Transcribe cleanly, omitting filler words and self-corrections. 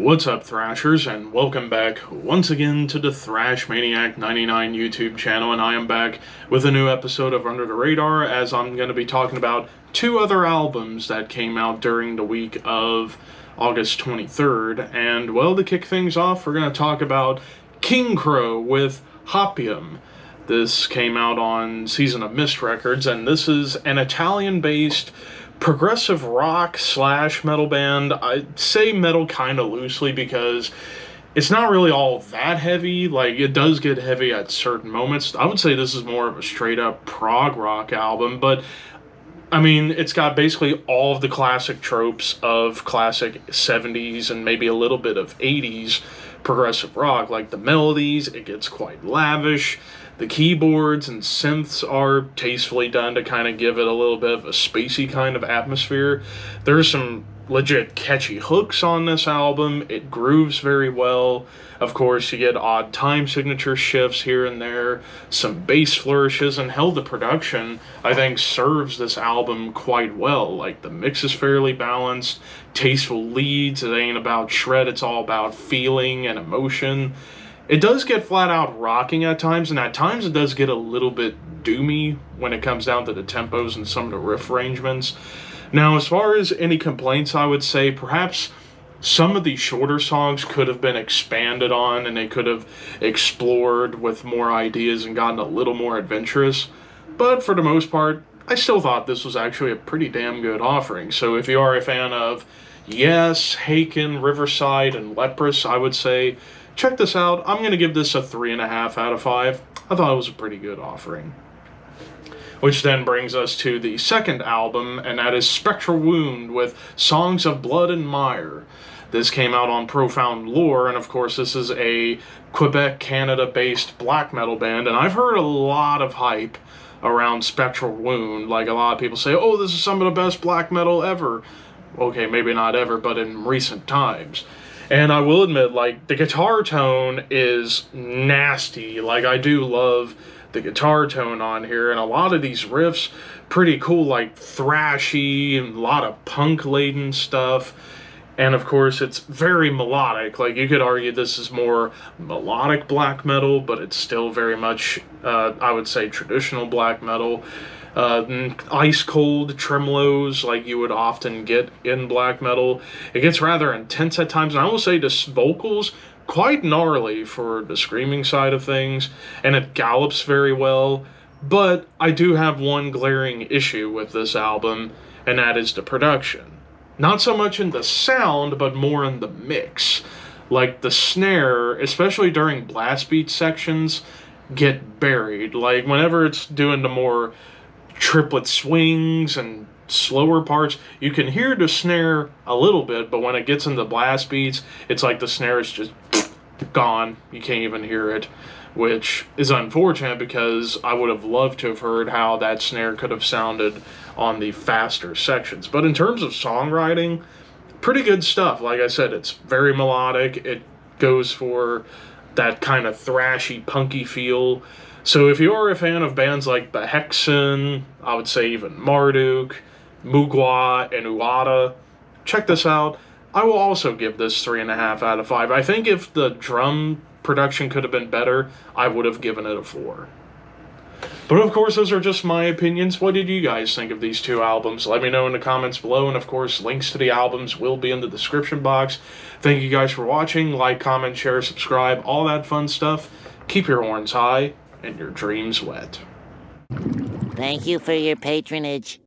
What's up, Thrashers, and welcome back once again to the Thrash Maniac 99 YouTube channel, and I am back with a new episode of Under the Radar, as I'm going to be talking about two other albums that came out during the week of August 23rd, and, well, to kick things off, we're going to talk about Kingcrow with Hopium. This came out on Season of Mist Records, and this is an Italian-based progressive rock slash metal band. I say metal kind of loosely because it's not really all that heavy. Like, it does get heavy at certain moments. I would say this is more of a straight up prog rock album, but I mean, it's got basically all of the classic tropes of classic 70s and maybe a little bit of 80s progressive rock. Like the melodies, it gets quite lavish. The keyboards and synths are tastefully done to kind of give it a little bit of a spacey kind of atmosphere. There's some legit catchy hooks on this album. It grooves very well. Of course, you get odd time signature shifts here and there, some bass flourishes, and hell, the production, I think, serves this album quite well. Like, the mix is fairly balanced, tasteful leads. It ain't about shred, it's all about feeling and emotion. It does get flat out rocking at times, and at times it does get a little bit doomy when it comes down to the tempos and some of the riff arrangements. Now, as far as any complaints, I would say perhaps some of the shorter songs could have been expanded on, and they could have explored with more ideas and gotten a little more adventurous. But for the most part, I still thought this was actually a pretty damn good offering. So if you are a fan of Yes, Haken, Riverside, and Leprous, I would say check this out. I'm going to give this a 3.5 out of 5. I thought it was a pretty good offering. Which then brings us to the second album, and that is Spectral Wound with Songs of Blood and Mire. This came out on Profound Lore, and of course this is a Quebec, Canada-based black metal band, and I've heard a lot of hype around Spectral Wound. Like, a lot of people say, oh, this is some of the best black metal ever. Okay, maybe not ever, but in recent times. And I will admit, like, the guitar tone is nasty. Like, I do love the guitar tone on here, and a lot of these riffs, pretty cool, like, thrashy, and a lot of punk-laden stuff. And, of course, it's very melodic. Like, you could argue this is more melodic black metal, but it's still very much, I would say, traditional black metal. Ice-cold tremolos like you would often get in black metal. It gets rather intense at times, and I will say the vocals, quite gnarly for the screaming side of things, and it gallops very well. But I do have one glaring issue with this album, and that is the production. Not so much in the sound, but more in the mix. Like, the snare, especially during blast beat sections, get buried. Like, whenever it's doing the more triplet swings and slower parts, you can hear the snare a little bit, but when it gets into blast beats, it's like the snare is just gone. You can't even hear it, which is unfortunate because I would have loved to have heard how that snare could have sounded on the faster sections. But in terms of songwriting, pretty good stuff. Like I said, it's very melodic. It goes for that kind of thrashy, punky feel. So if you are a fan of bands like the Hexen, I would say even Marduk, Mugwa, and Uada, check this out. I will also give this 3.5 out of 5. I think if the drum production could have been better, I would have given it a 4. But of course, those are just my opinions. What did you guys think of these two albums? Let me know in the comments below, and of course, links to the albums will be in the description box. Thank you guys for watching. Like, comment, share, subscribe, all that fun stuff. Keep your horns high and your dreams wet. Thank you for your patronage.